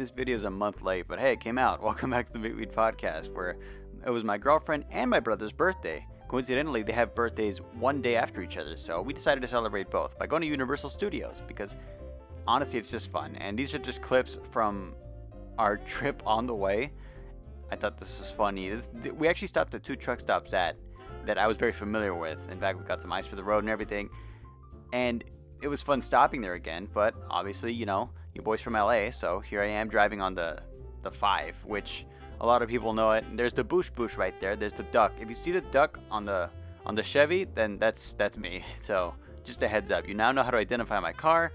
This video is a month late, but hey, it came out. Welcome back to the Meet Weed Podcast, where it was my girlfriend and my brother's birthday. Coincidentally, they have birthdays one day after each other, so we decided to celebrate both by going to Universal Studios, because honestly, it's just fun. And these are just clips from our trip on the way. I thought this was funny. We actually stopped at two truck stops that I was very familiar with. In fact, we got some ice for the road and everything. And it was fun stopping there again, but obviously, you know, your boy's from LA, so here I am driving on the 5, which a lot of people know it. There's the Boosh right there. There's the duck. If you see the duck on the Chevy, then that's me. So just a heads up. You now know how to identify my car,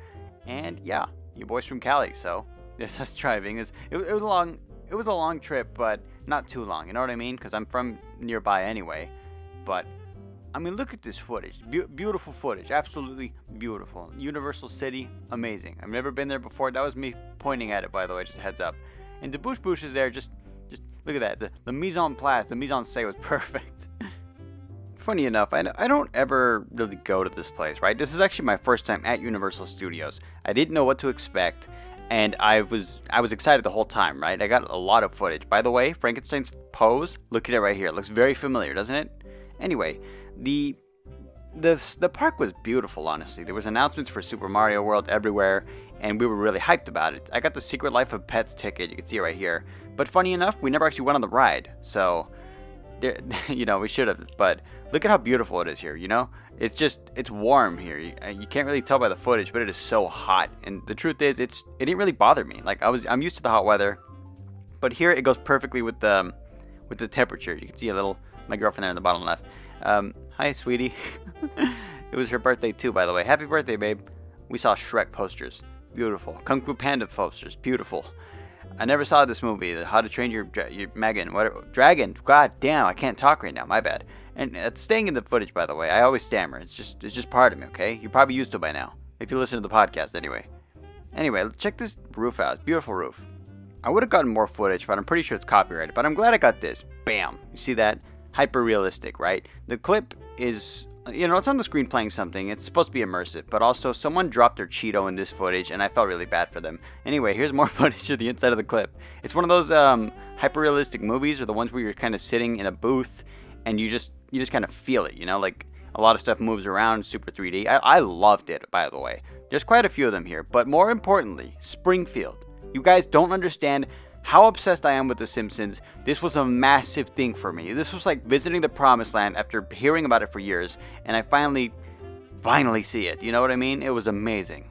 and yeah, your boy's from Cali, so there's us driving. It was a long trip, but not too long. You know what I mean? Because I'm from nearby anyway. But I mean, look at this footage. Beautiful footage. Absolutely beautiful. Universal City, amazing. I've never been there before. That was me pointing at it, by the way, just a heads up. And the Boosh is there. Just look at that. The mise en place, the mise en scène was perfect. Funny enough, I don't ever really go to this place, right? This is actually my first time at Universal Studios. I didn't know what to expect, and I was excited the whole time, right? I got a lot of footage. By the way, Frankenstein's pose, look at it right here. It looks very familiar, doesn't it? Anyway, the park was beautiful, honestly. There was announcements for Super Mario World everywhere, and we were really hyped about it. I got the Secret Life of Pets ticket. You can see it right here. But funny enough, we never actually went on the ride. So, you know, we should have. But look at how beautiful it is here, you know? It's warm here. You can't really tell by the footage, but it is so hot. And the truth is, it didn't really bother me. Like, I'm used to the hot weather. But here, it goes perfectly with the temperature. You can see my girlfriend there in the bottom left. Hi, sweetie. It was her birthday too, by the way. Happy birthday, babe. We saw Shrek posters. Beautiful. Kung Fu Panda posters. Beautiful. I never saw this movie, How to Train Your Dragon. God damn, I can't talk right now. My bad. And it's staying in the footage, by the way. I always stammer. It's just part of me, okay? You're probably used to it by now, if you listen to the podcast anyway. Anyway, check this roof out. It's a beautiful roof. I would have gotten more footage, but I'm pretty sure it's copyrighted. But I'm glad I got this. Bam. You see that? Hyper realistic, right? The clip is, you know, it's on the screen playing something. It's supposed to be immersive, but also someone dropped their Cheeto in this footage, and I felt really bad for them. Anyway, here's more footage of the inside of the clip. It's one of those hyper realistic movies, or the ones where you're kind of sitting in a booth and you just kind of feel it, you know, like a lot of stuff moves around, super 3D. I loved it, by the way. There's quite a few of them here, but more importantly, Springfield. You guys don't understand how obsessed I am with The Simpsons. This was a massive thing for me. This was like visiting the promised land after hearing about it for years, and I finally see it. You know what I mean? It was amazing.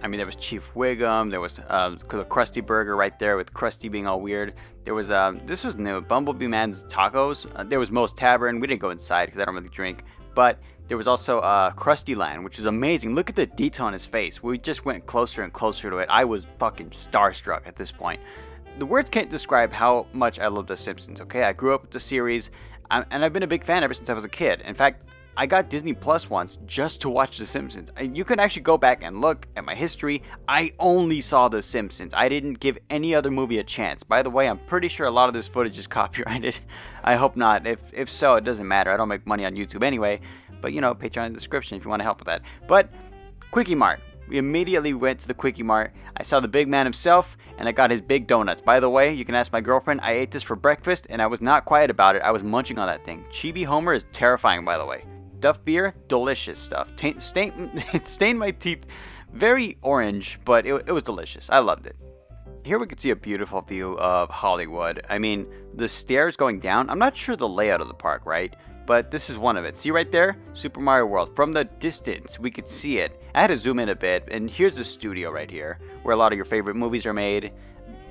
I mean, there was Chief Wiggum. There was the Krusty Burger right there with Krusty being all weird. There was, this was new, Bumblebee Man's Tacos. There was Moe's Tavern. We didn't go inside because I don't really drink. But there was also Krusty Land, which is amazing. Look at the detail on his face. We just went closer and closer to it. I was fucking starstruck at this point. The words can't describe how much I love The Simpsons, okay? I grew up with the series, and I've been a big fan ever since I was a kid. In fact, I got Disney Plus once just to watch The Simpsons. You can actually go back and look at my history. I only saw The Simpsons. I didn't give any other movie a chance. By the way, I'm pretty sure a lot of this footage is copyrighted. I hope not. If so, it doesn't matter. I don't make money on YouTube anyway. But, you know, Patreon in the description if you want to help with that. But, Quickie Mart. We immediately went to the Quickie Mart. I saw the big man himself, and I got his big donuts. By the way, you can ask my girlfriend. I ate this for breakfast, and I was not quiet about it. I was munching on that thing. Chibi Homer is terrifying, by the way. Duff beer, delicious stuff. It stained my teeth very orange, but it was delicious. I loved it. Here we can see a beautiful view of Hollywood. I mean, the stairs going down. I'm not sure the layout of the park, right? But this is one of it. See right there? Super Mario World. From the distance, we could see it. I had to zoom in a bit, and here's the studio right here, where a lot of your favorite movies are made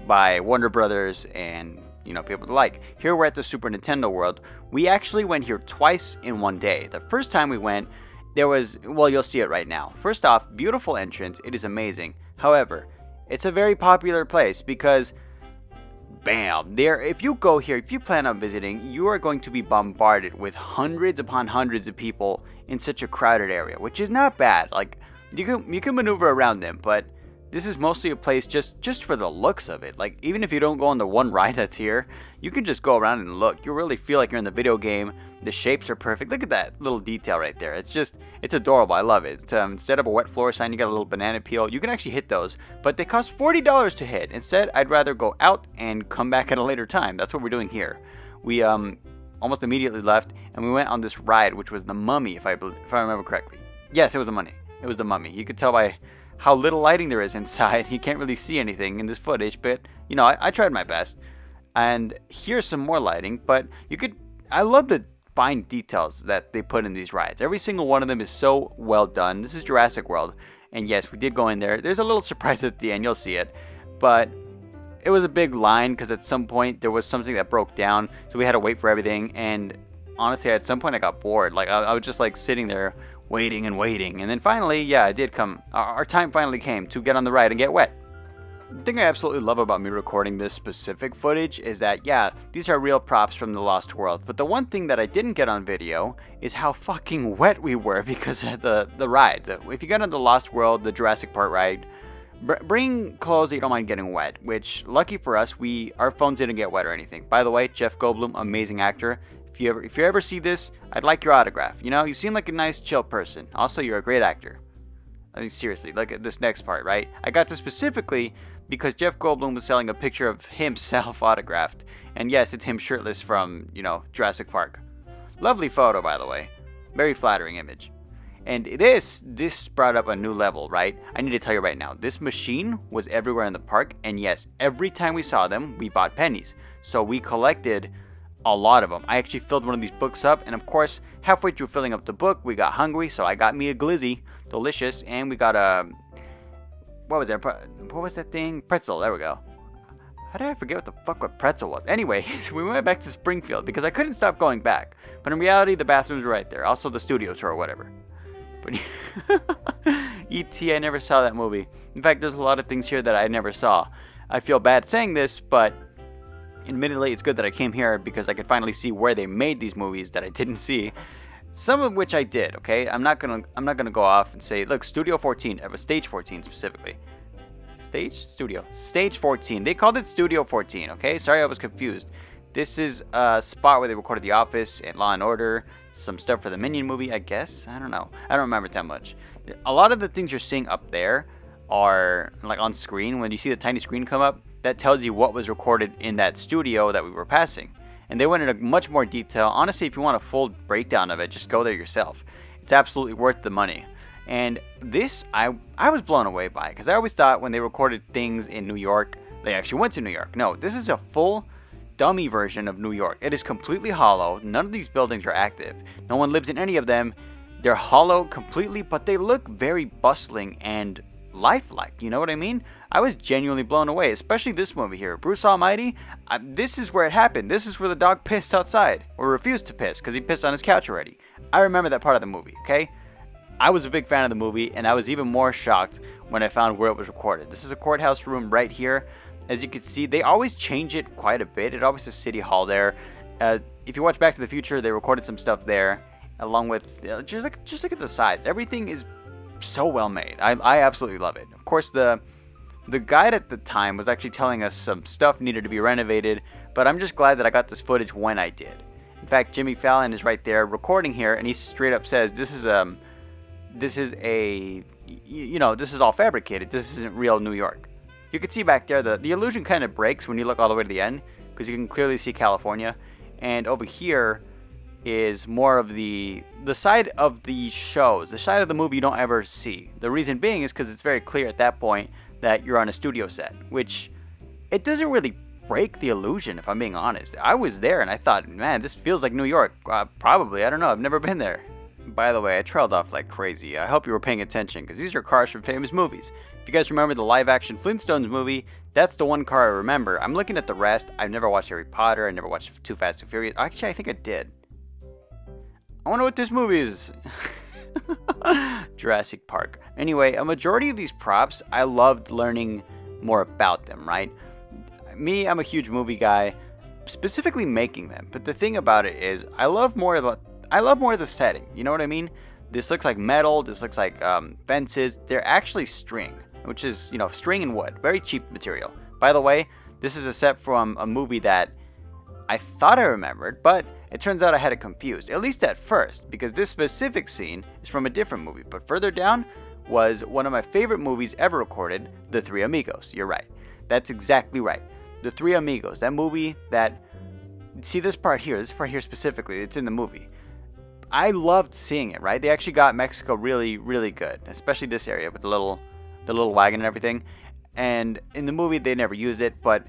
by Warner Brothers and, you know, people like. Here we're at the Super Nintendo World. We actually went here twice in one day. The first time we went, there was, well, you'll see it right now. First off, beautiful entrance. It is amazing. However, it's a very popular place because, bam, if you go here, if you plan on visiting, you are going to be bombarded with hundreds upon hundreds of people in such a crowded area, which is not bad. Like, you can maneuver around them, but this is mostly a place just for the looks of it. Like, even if you don't go on the one ride that's here, you can just go around and look. You really feel like you're in the video game. The shapes are perfect. Look at that little detail right there. It's adorable. I love it. Instead of a wet floor sign, you got a little banana peel. You can actually hit those, but they cost $40 to hit. Instead, I'd rather go out and come back at a later time. That's what we're doing here. We almost immediately left, and we went on this ride, which was the Mummy, if I remember correctly. Yes, it was the Mummy. You could tell by how little lighting there is inside. You can't really see anything in this footage, but you know, I tried my best. And here's some more lighting, but I love the fine details that they put in these rides. Every single one of them is so well done. This is Jurassic World, and yes, we did go in there. There's a little surprise at the end, you'll see it, but it was a big line because at some point there was something that broke down, so we had to wait for everything. And honestly, at some point I got bored. Like, I was just like sitting there waiting, and then finally, yeah, it did come. Our time finally came to get on the ride and get wet. The thing I absolutely love about me recording this specific footage is that, yeah, these are real props from the Lost World, but the one thing that I didn't get on video is how fucking wet we were because of the ride. If you get on the Lost World, the Jurassic Park ride, bring clothes that you don't mind getting wet, which, lucky for us, our phones didn't get wet or anything. By the way, Jeff Goldblum, amazing actor. If you ever see this, I'd like your autograph. You know, you seem like a nice, chill person. Also, you're a great actor. I mean, seriously, look at this next part, right? I got this specifically because Jeff Goldblum was selling a picture of himself autographed. And yes, it's him shirtless from, you know, Jurassic Park. Lovely photo, by the way. Very flattering image. And this brought up a new level, right? I need to tell you right now, this machine was everywhere in the park. And yes, every time we saw them, we bought pennies. So we collected a lot of them. I actually filled one of these books up, and of course, halfway through filling up the book, we got hungry, so I got me a glizzy, delicious, and we got a, what was that thing? Pretzel, there we go. How did I forget what pretzel was? Anyway, so we went back to Springfield because I couldn't stop going back. But in reality, the bathrooms were right there. Also, the studio tour or whatever. But E.T., I never saw that movie. In fact, there's a lot of things here that I never saw. I feel bad saying this, but admittedly, it's good that I came here because I could finally see where they made these movies that I didn't see. Some of which I did, okay? I'm not gonna go off and say, look, Studio 14, Stage 14 specifically. Stage 14. They called it Studio 14, okay? Sorry, I was confused. This is a spot where they recorded The Office and Law and Order, some stuff for the Minion movie, I guess. I don't know. I don't remember that much. A lot of the things you're seeing up there are like on screen. When you see the tiny screen come up, that tells you what was recorded in that studio that we were passing. And they went into much more detail. Honestly, if you want a full breakdown of it, just go there yourself. It's absolutely worth the money. And this, I was blown away by, because I always thought when they recorded things in New York, they actually went to New York. No, this is a full dummy version of New York. It is completely hollow. None of these buildings are active. No one lives in any of them. They're hollow completely, but they look very bustling and lifelike. You know what I mean? I was genuinely blown away, especially this movie here. Bruce Almighty, this is where it happened. This is where the dog pissed outside, or refused to piss, because he pissed on his couch already. I remember that part of the movie, okay? I was a big fan of the movie, and I was even more shocked when I found where it was recorded. This is a courthouse room right here. As you can see, they always change it quite a bit. It always says City Hall there. If you watch Back to the Future, they recorded some stuff there, along with, just look at the sides. Everything is so well made. I absolutely love it. Of course, the guide at the time was actually telling us some stuff needed to be renovated, but I'm just glad that I got this footage when I did. In fact, Jimmy Fallon is right there recording here, and he straight up says, this is all fabricated. This isn't real New York. You can see back there, the illusion kind of breaks when you look all the way to the end, because you can clearly see California. And over here is more of the side of the shows, the side of the movie you don't ever see. The reason being is because it's very clear at that point that you're on a studio set, which it doesn't really break the illusion, if I'm being honest. I was there and I thought, man, this feels like New York. Probably, I don't know, I've never been there. By the way, I trailed off like crazy. I hope you were paying attention, because these are cars from famous movies. If you guys remember the live-action Flintstones movie, that's the one car I remember. I'm looking at the rest. I've never watched Harry Potter. I never watched Too Fast and Furious. Actually, I think I did. I wonder what this movie is. Jurassic Park. Anyway, a majority of these props, I loved learning more about them, right? Me, I'm a huge movie guy, specifically making them. But the thing about it is, I love more of the setting. You know what I mean? This looks like metal. This looks like fences. They're actually string. which is, string and wood. Very cheap material. By the way, this is a set from a movie that I thought I remembered, but it turns out I had it confused, at least at first, because this specific scene is from a different movie. But further down was one of my favorite movies ever recorded, The Three Amigos. You're right. That's exactly right. The Three Amigos. That movie that... See this part here specifically, it's in the movie. I loved seeing it, right? They actually got Mexico really, really good, especially this area with the little wagon and everything. And in the movie, they never used it, but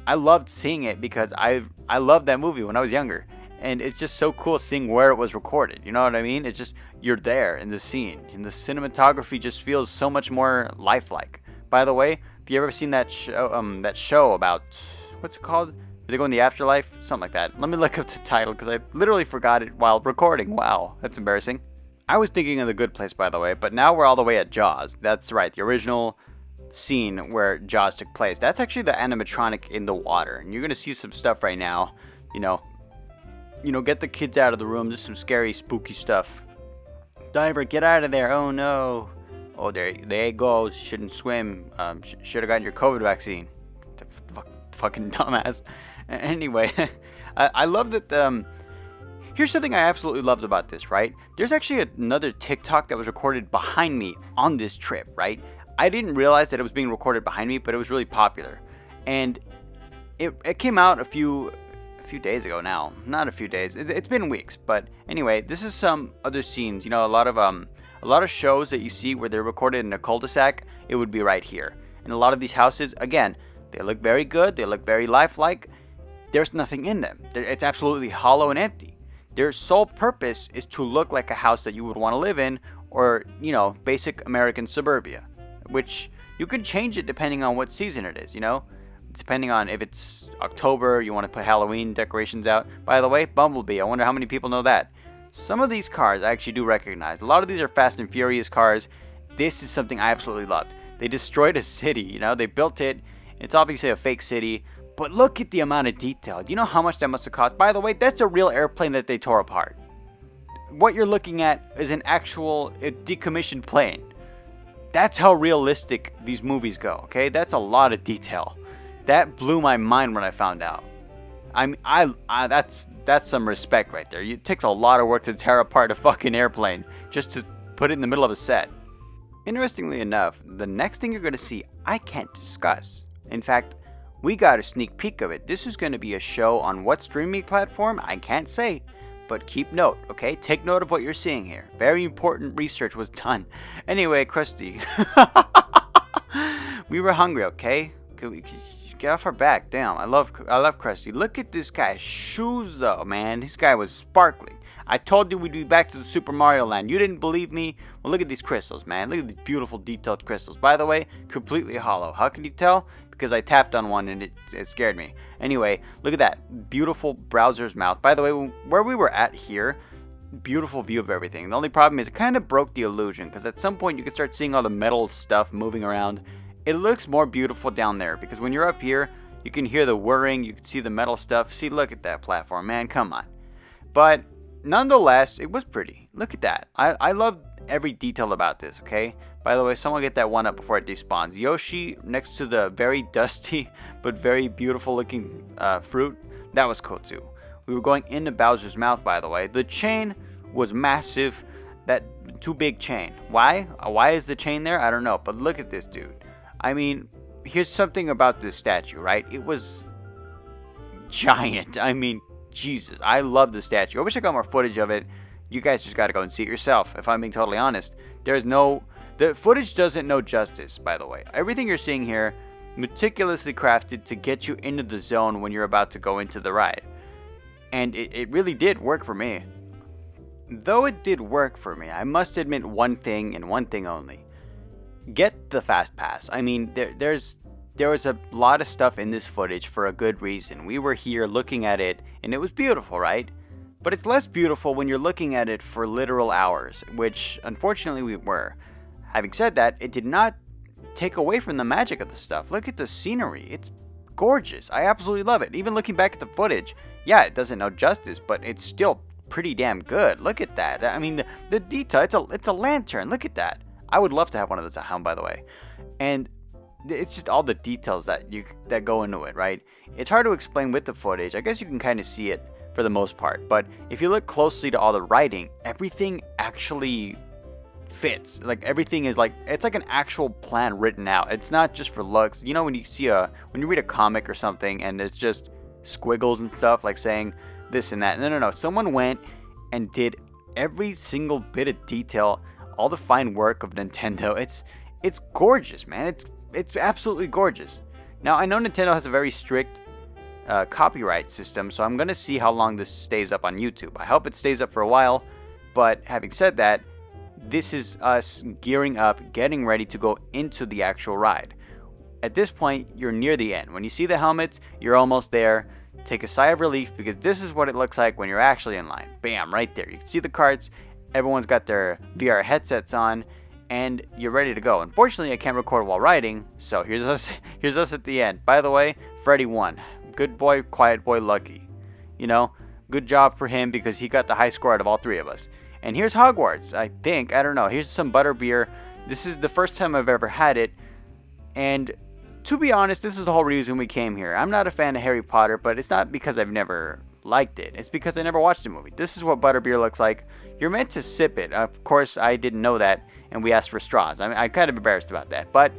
I loved seeing it because I loved that movie when I was younger. And it's just so cool seeing where it was recorded. You know what I mean? It's just, you're there in the scene. And the cinematography just feels so much more lifelike. By the way, if you ever seen that show about, what's it called? Do they go in the afterlife? Something like that. Let me look up the title because I literally forgot it while recording. Wow, that's embarrassing. I was thinking of The Good Place, by the way, but now we're all the way at Jaws. That's right, the original scene where Jaws took place. That's actually the animatronic in the water. And you're going to see some stuff right now. Get the kids out of the room. There's some scary, spooky stuff. Diver, get out of there. Oh, no. Oh, there it goes. Shouldn't swim. Should have gotten your COVID vaccine. Fucking dumbass. Anyway, I love that. Here's something I absolutely loved about this, right? There's actually another TikTok that was recorded behind me on this trip, right? I didn't realize that it was being recorded behind me, but it was really popular. And it came out a few days ago now. Not a few days. It's been weeks. But anyway, this is some other scenes. A lot of shows that you see where they're recorded in a cul-de-sac, it would be right here. And a lot of these houses, again, they look very good. They look very lifelike. There's nothing in them. It's absolutely hollow and empty. Their sole purpose is to look like a house that you would want to live in, or, basic American suburbia, which you can change it depending on what season it is, depending on if it's October, you want to put Halloween decorations out. By the way, Bumblebee, I wonder how many people know that. Some of these cars I actually do recognize. A lot of these are Fast and Furious cars. This is something I absolutely loved. They destroyed a city, they built it. It's obviously a fake city, but look at the amount of detail. Do you know how much that must have cost? By the way, that's a real airplane that they tore apart. What you're looking at is an actual decommissioned plane. That's how realistic these movies go, okay? That's a lot of detail. That blew my mind when I found out. That's some respect right there. It takes a lot of work to tear apart a fucking airplane just to put it in the middle of a set. Interestingly enough, the next thing you're going to see, I can't discuss. In fact, we got a sneak peek of it. This is going to be a show on what streaming platform? I can't say, but keep note, okay? Take note of what you're seeing here. Very important research was done. Anyway, Krusty. We were hungry, okay? Get off our back. Damn, I love Krusty. Look at this guy's shoes, though, man. This guy was sparkling. I told you we'd be back to the Super Mario Land. You didn't believe me? Well, look at these crystals, man. Look at these beautiful, detailed crystals. By the way, completely hollow. How can you tell? Because I tapped on one and it scared me. Anyway, look at that. Beautiful browser's mouth. By the way, where we were at here, beautiful view of everything. The only problem is it kind of broke the illusion, because at some point you can start seeing all the metal stuff moving around. It looks more beautiful down there, because when you're up here, you can hear the whirring, you can see the metal stuff. See, look at that platform, man. Come on. But nonetheless, it was pretty. Look at that. I love every detail about this, okay? By the way, someone get that one up before it despawns. Yoshi next to the very dusty but very beautiful looking fruit. That was cool too. We were going into Bowser's mouth, by the way. The chain was massive. That too big chain. Why? Why is the chain there? I don't know. But look at this dude. I mean, here's something about this statue, right? It was giant. I mean, Jesus. I love the statue. I wish I got more footage of it. You guys just got to go and see it yourself, if I'm being totally honest. The footage doesn't know justice, by the way. Everything you're seeing here, meticulously crafted to get you into the zone when you're about to go into the ride. And it really did work for me. Though it did work for me, I must admit one thing and one thing only. Get the Fast Pass. I mean, there was a lot of stuff in this footage for a good reason. We were here looking at it, and it was beautiful, right? But it's less beautiful when you're looking at it for literal hours, which unfortunately we were. Having said that, it did not take away from the magic of the stuff. Look at the scenery. It's gorgeous. I absolutely love it. Even looking back at the footage, yeah, it doesn't know justice, but it's still pretty damn good. Look at that. I mean, the detail, it's a lantern. Look at that. I would love to have one of those at home, by the way. And it's just all the details that go into it, right? It's hard to explain with the footage. I guess you can kind of see it for the most part, but if you look closely to all the writing, everything actually fits. Like everything is like, it's like an actual plan written out. It's not just for looks. You know, when you read a comic or something and it's just squiggles and stuff like saying this and that. No. Someone went and did every single bit of detail, all the fine work of Nintendo. It's gorgeous, man. It's absolutely gorgeous. Now, I know Nintendo has a very strict copyright system, so I'm going to see how long this stays up on YouTube. I hope it stays up for a while, but having said that, this is us gearing up, getting ready to go into the actual ride. At this point, you're near the end. When you see the helmets, you're almost there. Take a sigh of relief, because this is what it looks like when you're actually in line. Bam, right there. You can see the carts. Everyone's got their VR headsets on, and you're ready to go. Unfortunately, I can't record while riding, so here's us at the end. By the way, Freddy won. Good boy, quiet boy, Lucky. You know, good job for him, because he got the high score out of all three of us. And here's Hogwarts, I think. I don't know. Here's some butterbeer. This is the first time I've ever had it, and to be honest, this is the whole reason we came here. I'm not a fan of Harry Potter, but it's not because I've never liked it. It's because I never watched the movie. This is what butterbeer looks like. You're meant to sip it. Of course, I didn't know that, and we asked for straws. I'm kind of embarrassed about that, but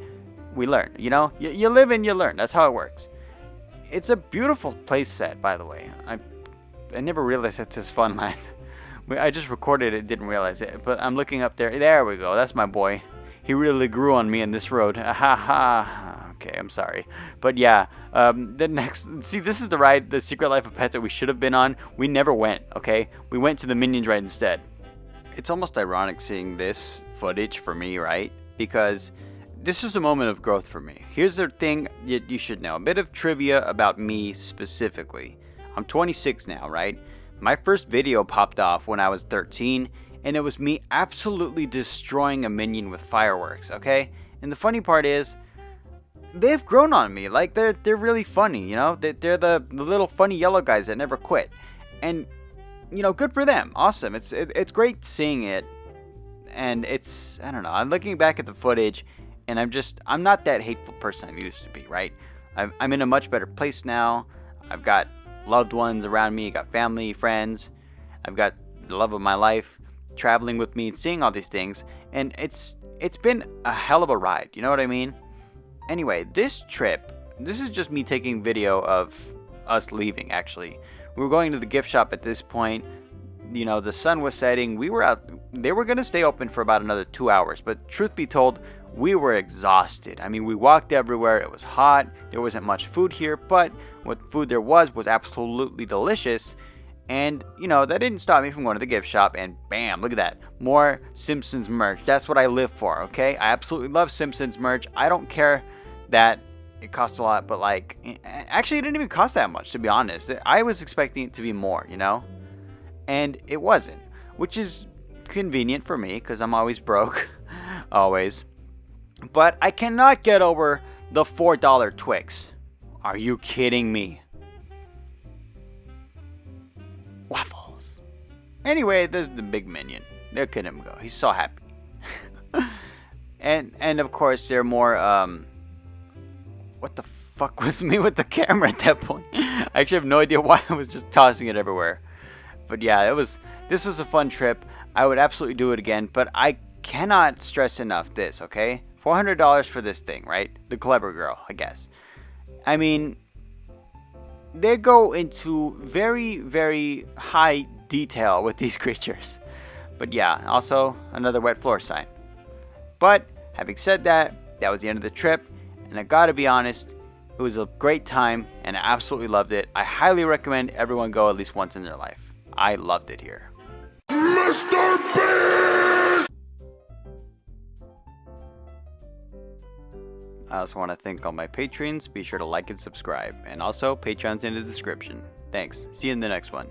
we learned. You know, you live and you learn. That's how it works. It's a beautiful place set, by the way. I never realized it's this fun land. I just recorded it, didn't realize it, but I'm looking up there. There we go. That's my boy. He really grew on me in this road. Ha ha. Okay, I'm sorry. But yeah, the next... See, this is the ride, the Secret Life of Pets, that we should have been on. We never went, okay? We went to the Minions ride instead. It's almost ironic seeing this footage for me, right? Because this is a moment of growth for me. Here's the thing you should know. A bit of trivia about me specifically. I'm 26 now, right? My first video popped off when I was 13, and it was me absolutely destroying a minion with fireworks, okay? And the funny part is, they've grown on me. Like, they're really funny, you know? They're the little funny yellow guys that never quit. And, you know, good for them. Awesome. It's great seeing it. And it's, I don't know, I'm looking back at the footage, and I'm not that hateful person I used to be, right? I'm in a much better place now. I've got loved ones around me, got family, friends. I've got the love of my life traveling with me and seeing all these things, and it's been a hell of a ride, you know what I mean? Anyway, this is just me taking video of us leaving. Actually, we were going to the gift shop at this point. You know, the sun was setting. We were out. They were going to stay open for about another 2 hours, but truth be told, we were exhausted. I mean, we walked everywhere. It was hot. There wasn't much food here, but what food there was absolutely delicious. And, you know, that didn't stop me from going to the gift shop, and bam, look at that. More Simpsons merch. That's what I live for, okay? I absolutely love Simpsons merch. I don't care that it costs a lot, but, like, actually, it didn't even cost that much, to be honest. I was expecting it to be more, you know? And it wasn't, which is convenient for me, because I'm always broke. Always. But I cannot get over the $4 Twix. Are you kidding me? Waffles. Anyway, there's the big minion. Look at him go. He's so happy. and of course, they're more, what the fuck was me with the camera at that point? I actually have no idea why I was just tossing it everywhere. But yeah, this was a fun trip. I would absolutely do it again, but I cannot stress enough this, okay? $400 for this thing, right? The clever girl, I guess. I mean, they go into very, very high detail with these creatures. But yeah, also another wet floor sign. But having said that, that was the end of the trip. And I gotta be honest, it was a great time and I absolutely loved it. I highly recommend everyone go at least once in their life. I loved it here. Mr. Beast! I also want to thank all my patrons. Be sure to like and subscribe. And also, Patreon's in the description. Thanks. See you in the next one.